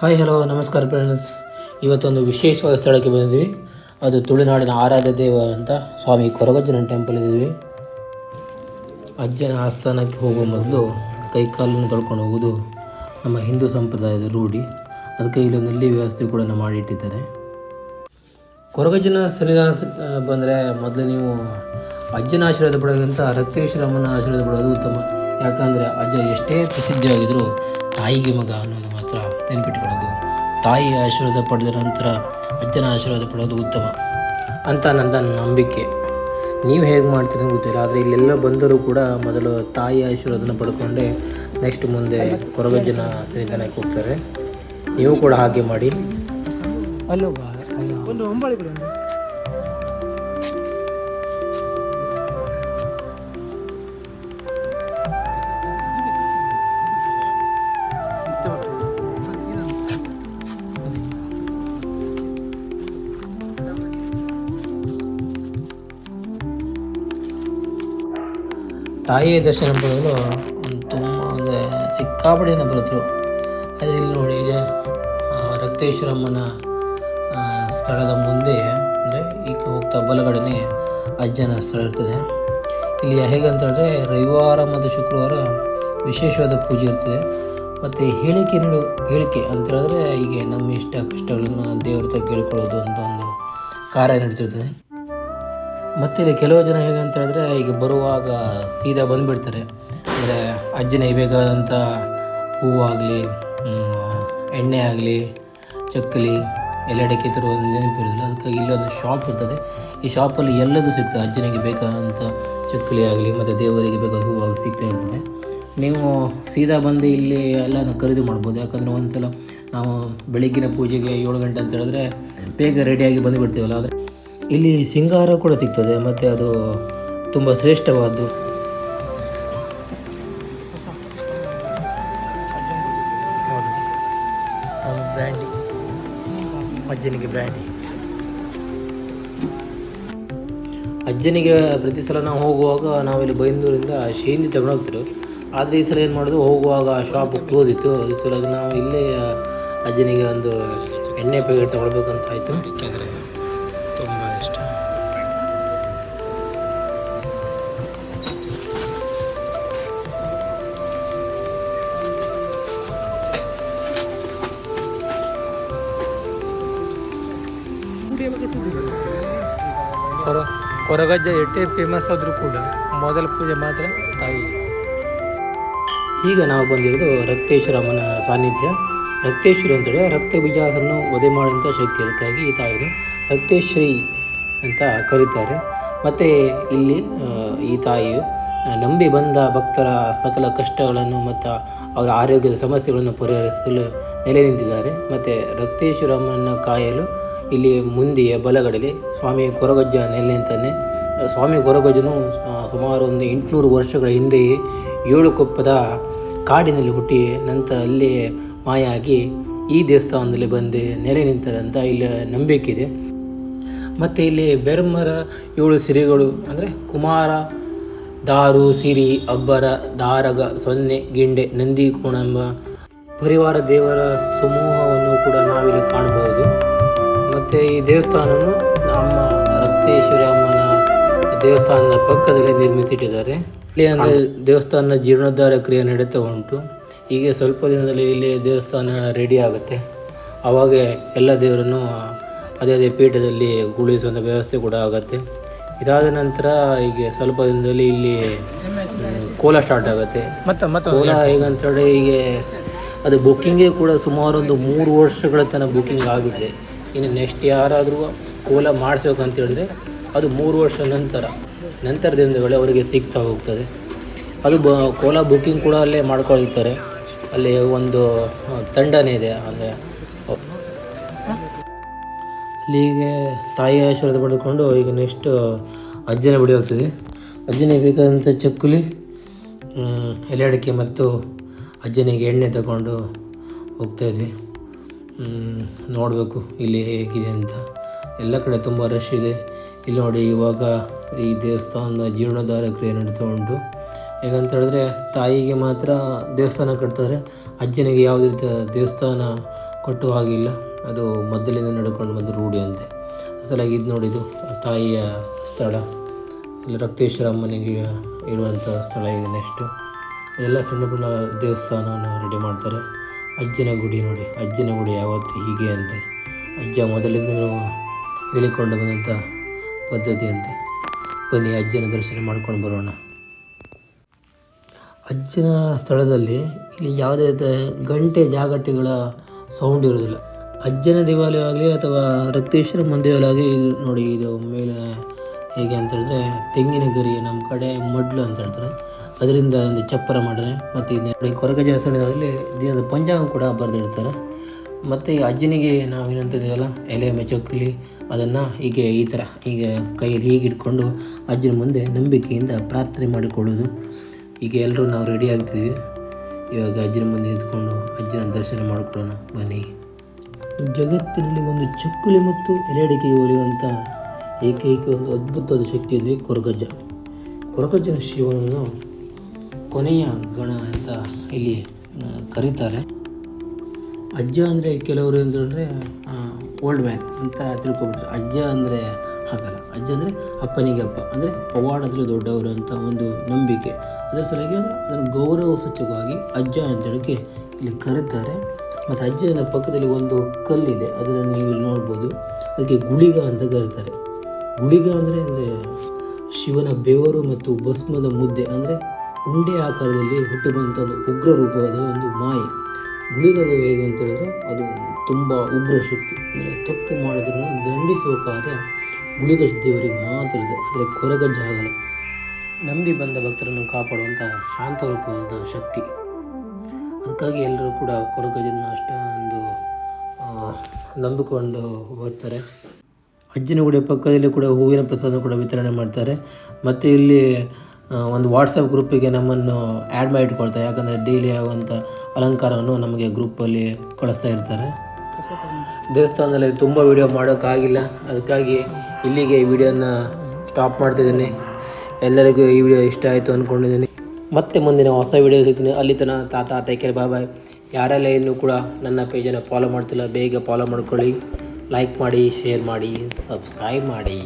Hi hello ನಮಸ್ಕಾರ friends. ಇವತ್ತೊಂದು ವಿಶೇಷವಾದ ಸ್ಥಳಕ್ಕೆ ಬಂದಿದ್ವಿ. ಅದು ತುಳುನಾಡಿನ ಆರಾಧ್ಯ ದೇವ ಅಂತ ಸ್ವಾಮಿ ಕೊರಗಜ್ಜನ ಟೆಂಪಲ್ ಇದ್ದೀವಿ. ಅಜ್ಜನ ಆಸ್ಥಾನಕ್ಕೆ ಹೋಗುವ ಮೊದಲು ಕೈಕಾಲನ್ನು ತೊಳ್ಕೊಂಡು ಹೋಗೋದು ನಮ್ಮ ಹಿಂದೂ ಸಂಪ್ರದಾಯದ ರೂಢಿ. ಅದಕ್ಕೆ ಇಲ್ಲೊಂದು ನಲ್ಲಿ ವ್ಯವಸ್ಥೆ ಕೂಡ ಮಾಡಿಟ್ಟಿದ್ದಾರೆ. ಕೊರಗಜ್ಜನ ಸನ್ನಿಧಾನ ಬಂದರೆ ಮೊದಲು ನೀವು ಅಜ್ಜನ ಆಶೀರ್ವಾದ ಪಡೋದಕ್ಕಿಂತ ರಕ್ತೇಶ್ವರಮ್ಮನ ಆಶೀರ್ವಾದ ಪಡೋದು ಉತ್ತಮ. ಯಾಕಂದರೆ ಅಜ್ಜ ಎಷ್ಟೇ ಪ್ರಸಿದ್ಧಿಯಾಗಿದ್ದರೂ ತಾಯಿಗೆ ಮಗ ಅನ್ನೋದು ಮಾತ್ರ ನೆನಪಿಟ್ಟುಕೊಳ್ಳೋದು. ತಾಯಿಯ ಆಶೀರ್ವಾದ ಪಡೆದ ನಂತರ ಅಜ್ಜನ ಆಶೀರ್ವಾದ ಪಡೋದು ಉತ್ತಮ ಅಂತ ನನ್ನ ನಂಬಿಕೆ. ನೀವು ಹೇಗೆ ಮಾಡ್ತೀರಿ ಅಂತ ಗೊತ್ತಿಲ್ಲ, ಆದರೆ ಇಲ್ಲೆಲ್ಲ ಬಂದರೂ ಕೂಡ ಮೊದಲು ತಾಯಿಯ ಆಶೀರ್ವಾದನ ಪಡ್ಕೊಂಡೆ ನೆಕ್ಸ್ಟ್ ಮುಂದೆ ಕೊರಗಜ್ಜನ ಸನ್ನಿಧಾನಕ್ಕೆ ಹೋಗ್ತಾರೆ. ನೀವು ಕೂಡ ಹಾಗೆ ಮಾಡಿ. ತಾಯಿಯ ದರ್ಶನ ಪಡೆಯಲು ಒಂದು ಸಿಕ್ಕಾಪಟ್ಟೆ ಜನ ಬರುತ್ತರು. ಆದರೆ ಇಲ್ಲಿ ನೋಡಿ, ಈಗ ರಕ್ತೇಶ್ವರಮ್ಮನ ಸ್ಥಳದ ಮುಂದೆ ಅಂದರೆ ಈಗ ಹೋಗ್ತಾ ಬಲಗಡೆನೆ ಅಜ್ಜನ ಸ್ಥಳ ಇರ್ತದೆ. ಇಲ್ಲಿ ಹೇಗಂತ ಹೇಳಿದ್ರೆ ರವಿವಾರ ಮತ್ತು ಶುಕ್ರವಾರ ವಿಶೇಷವಾದ ಪೂಜೆ ಇರ್ತದೆ. ಮತ್ತು ಹೇಳಿಕೆ ಅಂತ ಹೇಳಿದ್ರೆ ಈಗ ನಮ್ಮ ಇಷ್ಟ ಕಷ್ಟಗಳನ್ನು ದೇವ್ರ ಹತ್ರ ಕೇಳ್ಕೊಳ್ಳೋದು ಅಂತ ಒಂದು ಕಾರ್ಯ ನಡೀತಿರ್ತದೆ. ಮತ್ತು ಇಲ್ಲಿ ಕೆಲವು ಜನ ಹೇಗೆ ಅಂತ ಹೇಳಿದ್ರೆ ಈಗ ಬರುವಾಗ ಸೀದಾ ಬಂದುಬಿಡ್ತಾರೆ. ಅಂದರೆ ಅಜ್ಜನಿಗೆ ಬೇಕಾದಂಥ ಹೂವಾಗಲಿ, ಎಣ್ಣೆ ಆಗಲಿ, ಚಕ್ಕಲಿ, ಎಲೆಡಕ್ಕೆ ತರುವುದು ನೆನಪಿರೋದಿಲ್ಲ. ಅದಕ್ಕಾಗಿ ಇಲ್ಲೊಂದು ಶಾಪ್ ಇರ್ತದೆ. ಈ ಶಾಪಲ್ಲಿ ಎಲ್ಲದೂ ಸಿಗ್ತದೆ. ಅಜ್ಜನಿಗೆ ಬೇಕಾದಂಥ ಚಕ್ಕಲಿ ಆಗಲಿ ಮತ್ತು ದೇವರಿಗೆ ಬೇಕಾದ ಹೂವಾಗಿ ಸಿಗ್ತಾ ಇರ್ತದೆ. ನೀವು ಸೀದಾ ಬಂದು ಇಲ್ಲಿ ಎಲ್ಲನೂ ಖರೀದಿ ಮಾಡ್ಬೋದು. ಯಾಕಂದರೆ ಒಂದು ಸಲ ನಾವು ಬೆಳಗ್ಗಿನ ಪೂಜೆಗೆ 7 ಗಂಟೆ ಅಂತ ಹೇಳಿದ್ರೆ ಬೇಗ ರೆಡಿಯಾಗಿ ಬಂದುಬಿಡ್ತೀವಲ್ಲ. ಆದರೆ ಇಲ್ಲಿ ಸಿಂಗಾರ ಕೂಡ ಸಿಗ್ತದೆ ಮತ್ತು ಅದು ತುಂಬ ಶ್ರೇಷ್ಠವಾದ್ದು. Brandy, ಅಜ್ಜನಿಗೆ brandy. ಅಜ್ಜನಿಗೆ ಪ್ರತಿ ಸಲ ನಾವು ಹೋಗುವಾಗ ನಾವಿಲ್ಲಿ ಬೈಂದೂರಿಂದ ಶೇಂದಿ ತಗೊಂಡು ಹೋಗ್ತಿರು. ಆದರೆ ಈ ಸಲ ಏನು ಮಾಡೋದು, ಹೋಗುವಾಗ ಆ ಶಾಪ್ ಕ್ಲೋಸ್ ಇತ್ತು. ಈ ಸಲ ನಾವು ಇಲ್ಲೇ ಅಜ್ಜನಿಗೆ ಒಂದು ಎಣ್ಣೆ ಪ್ಯಾಕೆಟ್ ತಗೊಳ್ಬೇಕಂತ ಆಯಿತು. ಯಾಕೆಂದರೆ ತುಂಬ ಇಷ್ಟ. ಕೊರಗಜ್ಜ ಎಷ್ಟೇ ಫೇಮಸ್ ಆದರೂ ಕೂಡ ಮೊದಲ ಪೂಜೆ ಮಾತ್ರ ತಾಯಿ. ಈಗ ನಾವು ಬಂದಿರೋದು ರಕ್ತೇಶ್ವರಮ್ಮನ ಸಾನ್ನಿಧ್ಯ. ರಕ್ತೇಶ್ವರಿ ಅಂತೇಳಿ ರಕ್ತ ಬೀಜಾಸನ್ನು ವಧೆ ಮಾಡುವಂಥ ಶಕ್ತಿ. ಅದಕ್ಕಾಗಿ ಈ ತಾಯಿದು ರಕ್ತೇಶ್ವರಿ ಅಂತ ಕರೀತಾರೆ. ಮತ್ತು ಇಲ್ಲಿ ಈ ತಾಯಿಯು ನಂಬಿ ಬಂದ ಭಕ್ತರ ಸಕಲ ಕಷ್ಟಗಳನ್ನು ಮತ್ತು ಅವರ ಆರೋಗ್ಯದ ಸಮಸ್ಯೆಗಳನ್ನು ಪರಿಹರಿಸಲು ನೆಲೆ ನಿಂತಿದ್ದಾರೆ. ಮತ್ತು ರಕ್ತೇಶ್ವರಮ್ಮನ ಕಾಯಲು ಇಲ್ಲಿ ಮುಂದೆಯೇ ಬಲಗಡೆಯಲ್ಲಿ ಸ್ವಾಮಿ ಕೊರಗಜ್ಜ ನೆಲೆ ನಿಂತಾನೆ. ಸ್ವಾಮಿ ಕೊರಗಜ್ಜನು ಸುಮಾರು ಒಂದು 800 ವರ್ಷಗಳ ಹಿಂದೆಯೇ 7 ಕೊಪ್ಪದ ಕಾಡಿನಲ್ಲಿ ಹುಟ್ಟಿ ನಂತರ ಅಲ್ಲೇ ಮಾಯಾಗಿ ಈ ದೇವಸ್ಥಾನದಲ್ಲಿ ಬಂದು ನೆಲೆ ನಿಂತಾರೆ ಅಂತ ಇಲ್ಲಿ ನಂಬಿಕೆ ಇದೆ. ಮತ್ತು ಇಲ್ಲಿ ಬೆರ್ಮರ 7 ಸಿರಿಗಳು ಅಂದರೆ ಕುಮಾರ, ದಾರು, ಸಿರಿ, ಅಬ್ಬರ, ದಾರಗ, ಸೊನ್ನೆ, ಗಿಂಡೆ, ನಂದಿಕೋಣ ಎಂಬ ಪರಿವಾರ ದೇವರ ಸಮೂಹವನ್ನು ಕೂಡ ನಾವಿಲ್ಲಿ ಕಾಣಬಹುದು. ಮತ್ತು ಈ ದೇವಸ್ಥಾನವನ್ನು ನಮ್ಮ ರಕ್ತೇಶ್ವರಿ ಅಮ್ಮನ ದೇವಸ್ಥಾನದ ಪಕ್ಕದಲ್ಲಿ ನಿರ್ಮಿಸಿಟ್ಟಿದ್ದಾರೆ. ಇಲ್ಲಿ ಅಂದರೆ ದೇವಸ್ಥಾನ ಜೀರ್ಣೋದ್ಧಾರ ಕ್ರಿಯೆ ನಡೀತಾ ಉಂಟು. ಹೀಗೆ ಸ್ವಲ್ಪ ದಿನದಲ್ಲಿ ಇಲ್ಲಿ ದೇವಸ್ಥಾನ ರೆಡಿ ಆಗುತ್ತೆ. ಆವಾಗ ಎಲ್ಲ ದೇವರನ್ನು ಅದೇ ಪೀಠದಲ್ಲಿ ಕುಳಿಸುವಂಥ ವ್ಯವಸ್ಥೆ ಕೂಡ ಆಗುತ್ತೆ. ಇದಾದ ನಂತರ ಹೀಗೆ ಸ್ವಲ್ಪ ದಿನದಲ್ಲಿ ಇಲ್ಲಿ ಕೋಲ ಸ್ಟಾರ್ಟ್ ಆಗುತ್ತೆ. ಕೋಲ ಹೇಗಂತೇಳಿ ಹೀಗೆ ಅದು ಬುಕ್ಕಿಂಗೇ ಕೂಡ ಸುಮಾರು ಒಂದು 3 ವರ್ಷಗಳ ತನಕ ಬುಕ್ಕಿಂಗ್ ಆಗಿದೆ. ಇನ್ನು ನೆಕ್ಸ್ಟ್ ಯಾರಾದರೂ ಕೋಲ ಮಾಡಿಸ್ಬೇಕಂತ ಹೇಳಿದ್ರೆ ಅದು 3 ವರ್ಷ ನಂತರ ದಿನಗಳು ಅವರಿಗೆ ಸಿಗ್ತಾ ಹೋಗ್ತದೆ. ಅದು ಕೋಲ ಬುಕ್ಕಿಂಗ್ ಕೂಡ ಅಲ್ಲೇ ಮಾಡ್ಕೊಳ್ತಾರೆ. ಅಲ್ಲಿ ಒಂದು ತಂಡನೇ ಇದೆ. ಅಂದರೆ ಅಲ್ಲಿಗೆ ತಾಯಿಯ ಆಶೀರ್ವಾದ ಪಡೆದುಕೊಂಡು ಈಗ ನೆಕ್ಸ್ಟ್ ಅಜ್ಜನ ಬಳಿ ಹೋಗ್ತದೆ. ಅಜ್ಜನಿಗೆ ಬೇಕಾದಂಥ ಚಕ್ಕುಲಿ, ಎಲೆ ಅಡಿಕೆ ಮತ್ತು ಅಜ್ಜನಿಗೆ ಎಣ್ಣೆ ತಗೊಂಡು ಹೋಗ್ತಾಯಿದ್ವಿ. ನೋಡಬೇಕು ಇಲ್ಲಿ ಹೇಗಿದೆ ಅಂತ. ಎಲ್ಲ ಕಡೆ ತುಂಬ ರಶ್ ಇದೆ. ಇಲ್ಲಿ ನೋಡಿ, ಇವಾಗ ಈ ದೇವಸ್ಥಾನದ ಜೀರ್ಣೋದ್ಧಾರ ಕ್ರಿಯೆ ನಡೀತಾ ಉಂಟು. ಹೇಗಂತ ಹೇಳಿದ್ರೆ ತಾಯಿಗೆ ಮಾತ್ರ ದೇವಸ್ಥಾನ ಕಟ್ತಾರೆ, ಅಜ್ಜನಿಗೆ ಯಾವುದೇ ರೀತಿಯ ದೇವಸ್ಥಾನ ಕಟ್ಟುವ ಹಾಗಿಲ್ಲ, ಅದು ಮೊದಲಿಂದ ನಡ್ಕೊಂಡು ಬಂದು ರೂಢಿ ಅಂತೆ. ಅಸಲಾಗಿ ಇದು ನೋಡಿದ್ದು ತಾಯಿಯ ಸ್ಥಳ, ಇಲ್ಲಿ ರಕ್ತೇಶ್ವರ ಅಮ್ಮನಿಗೆ ಇರುವಂಥ ಸ್ಥಳ ಇದೆ. ನೆಕ್ಸ್ಟು ಎಲ್ಲ ಸಣ್ಣ ಪುಣ್ಣ ದೇವಸ್ಥಾನವನ್ನು ರೆಡಿ ಮಾಡ್ತಾರೆ. ಅಜ್ಜನ ಗುಡಿ ನೋಡಿ, ಅಜ್ಜನ ಗುಡಿ ಯಾವತ್ತೂ ಹೀಗೆ ಅಂತೆ, ಅಜ್ಜ ಮೊದಲಿಂದಲೂ ಹೇಳಿಕೊಂಡು ಬಂದಂಥ ಪದ್ಧತಿ ಅಂತೆ. ಬನ್ನಿ ಅಜ್ಜನ ದರ್ಶನ ಮಾಡ್ಕೊಂಡು ಬರೋಣ. ಅಜ್ಜನ ಸ್ಥಳದಲ್ಲಿ ಇಲ್ಲಿ ಯಾವುದೇ ಗಂಟೆ ಜಾಗಟೆಗಳ ಸೌಂಡ್ ಇರೋದಿಲ್ಲ. ಅಜ್ಜನ ದೇವಾಲಯ ಆಗಲಿ ಅಥವಾ ರಕ್ತೇಶ್ವರ ದೇವಾಲಯ ಆಗಲಿ, ಇದು ನೋಡಿ ಇದು ಮೇಲೆ ಹೇಗೆ ಅಂತ ಹೇಳಿದ್ರೆ ತೆಂಗಿನ ಗರಿ, ನಮ್ಮ ಕಡೆ ಮಡ್ಲು ಅಂತ ಹೇಳ್ತಾರೆ, ಅದರಿಂದ ಒಂದು ಚಪ್ಪರ ಮಾಡಿದ್ರೆ, ಮತ್ತು ಇದು ಕೊರಗಜ್ಜನ ಸ್ಥಳದಲ್ಲಿ ದಿನದ ಪಂಚಾಂಗ ಕೂಡ ಬರೆದಿಡ್ತಾರೆ. ಮತ್ತು ಈ ಅಜ್ಜನಿಗೆ ನಾವು ಏನಂತಿದ್ದೀವಲ್ಲ ಎಲೆ ಮೆಚಕ್ಕಲಿ, ಅದನ್ನು ಹೀಗೆ ಈ ಥರ ಹೀಗೆ ಕೈಯಲ್ಲಿ ಹೀಗೆ ಇಟ್ಕೊಂಡು ಅಜ್ಜನ ಮುಂದೆ ನಂಬಿಕೆಯಿಂದ ಪ್ರಾರ್ಥನೆ ಮಾಡಿಕೊಳ್ಳೋದು. ಈಗ ಎಲ್ಲರೂ ನಾವು ರೆಡಿ ಆಗ್ತಿದ್ವಿ. ಇವಾಗ ಅಜ್ಜನ ಮುಂದೆ ನಿಂತ್ಕೊಂಡು ಅಜ್ಜನ ದರ್ಶನ ಮಾಡಿಕೊಳ್ಳೋಣ ಬನ್ನಿ. ಜಗತ್ತಿನಲ್ಲಿ ಒಂದು ಚಕ್ಕುಲಿ ಮತ್ತು ಎಲೆ ಅಡಿಕೆಗೆ ಒಲಿಯುವಂಥ ಏಕೈಕ ಒಂದು ಅದ್ಭುತವಾದ ಶಕ್ತಿ ಅಂದರೆ ಕೊರಗಜ್ಜ. ಕೊರಗಜ್ಜನ ಶಿವನನ್ನು ಕೊನೆಯ ಗಣ ಅಂತ ಇಲ್ಲಿ ಕರೀತಾರೆ. ಅಜ್ಜ ಅಂದರೆ ಕೆಲವರು ಅಂತಂದರೆ ಓಲ್ಡ್ ಮ್ಯಾನ್ ಅಂತ ತಿಳ್ಕೊಬಿಡ್ತಾರೆ. ಅಜ್ಜ ಅಂದರೆ ಹಾಗಲ್ಲ, ಅಜ್ಜ ಅಂದರೆ ಅಪ್ಪನಿಗೆ ಅಪ್ಪ, ಅಂದರೆ ಪವಾಡದಲ್ಲಿ ದೊಡ್ಡವರು ಅಂತ ಒಂದು ನಂಬಿಕೆ. ಅದರ ಸಲುವಾಗಿ ಅದನ್ನು ಗೌರವ ಸೂಚಕವಾಗಿ ಅಜ್ಜ ಅಂತೇಳಕ್ಕೆ ಇಲ್ಲಿ ಕರೀತಾರೆ. ಮತ್ತು ಅಜ್ಜನ ಪಕ್ಕದಲ್ಲಿ ಒಂದು ಕಲ್ಲಿದೆ, ಅದನ್ನು ನೀವು ಇಲ್ಲಿ ನೋಡ್ಬೋದು. ಅದಕ್ಕೆ ಗುಳಿಗ ಅಂತ ಕರೀತಾರೆ. ಗುಳಿಗ ಅಂದರೆ ಶಿವನ ಬೆವರು ಮತ್ತು ಭಸ್ಮದ ಮುದ್ದೆ, ಅಂದರೆ ಉಂಡೆ ಆಕಾರದಲ್ಲಿ ಹುಟ್ಟು ಬಂಥ ಒಂದು ಉಗ್ರ ರೂಪವಾದ ಒಂದು ಮಾಯೆ. ಗುಳಿಗದ ಹೇಗೆ ಅಂತ ಹೇಳಿದ್ರೆ ಅದು ತುಂಬ ಉಗ್ರ ಶಕ್ತಿ, ಅಂದರೆ ತಪ್ಪು ಮಾಡೋದನ್ನು ದಂಡಿಸುವ ಕಾರ್ಯ ಗುಳಿಗ ದೇವರಿಗೆ ಮಾತ್ರ ಇದೆ. ಆದರೆ ಕೊರಗಜ್ಜ ಆಗಲ್ಲ, ನಂಬಿ ಬಂದ ಭಕ್ತರನ್ನು ಕಾಪಾಡುವಂಥ ಶಾಂತ ರೂಪವಾದ ಶಕ್ತಿ. ಅದಕ್ಕಾಗಿ ಎಲ್ಲರೂ ಕೂಡ ಕೊರಗಜ್ಜನ ಅಷ್ಟೊಂದು ನಂಬಿಕೊಂಡು ಬರ್ತಾರೆ. ಅಜ್ಜನ ಗುಡಿಯ ಪಕ್ಕದಲ್ಲಿ ಕೂಡ ಹೂವಿನ ಪ್ರಸಾದ ಕೂಡ ವಿತರಣೆ ಮಾಡ್ತಾರೆ. ಮತ್ತು ಇಲ್ಲಿ ಒಂದು ವಾಟ್ಸಪ್ ಗ್ರೂಪಿಗೆ ನಮ್ಮನ್ನು ಆ್ಯಡ್ ಮಾಡಿ ಇಟ್ಕೊಳ್ತಾರೆ, ಯಾಕಂದರೆ ಡೈಲಿ ಆಗುವಂಥ ಅಲಂಕಾರವನ್ನು ನಮಗೆ ಗ್ರೂಪಲ್ಲಿ ಕಳಿಸ್ತಾ ಇರ್ತಾರೆ. ದೇವಸ್ಥಾನದಲ್ಲಿ ತುಂಬ ವೀಡಿಯೋ ಮಾಡೋಕ್ಕಾಗಿಲ್ಲ, ಅದಕ್ಕಾಗಿ ಇಲ್ಲಿಗೆ ಈ ವಿಡಿಯೋನ ಸ್ಟಾಪ್ ಮಾಡ್ತಿದ್ದೀನಿ. ಎಲ್ಲರಿಗೂ ಈ ವಿಡಿಯೋ ಇಷ್ಟ ಆಯಿತು ಅಂದ್ಕೊಂಡಿದ್ದೀನಿ. ಮತ್ತೆ ಮುಂದಿನ ಹೊಸ ವಿಡಿಯೋ ಸಿಗ್ತೀನಿ. ಅಲ್ಲಿ ತನಕ ತಾತ ಟೇಕ್ ಕೇರ್, ಬಾಯ್ ಬಾಯ್. ಯಾರೆಲ್ಲ ಇನ್ನೂ ಕೂಡ ನನ್ನ ಪೇಜನ್ನು ಫಾಲೋ ಮಾಡ್ತಿಲ್ಲ ಬೇಗ ಫಾಲೋ ಮಾಡ್ಕೊಳ್ಳಿ, ಲೈಕ್ ಮಾಡಿ, ಶೇರ್ ಮಾಡಿ, ಸಬ್ಸ್ಕ್ರೈಬ್ ಮಾಡಿ.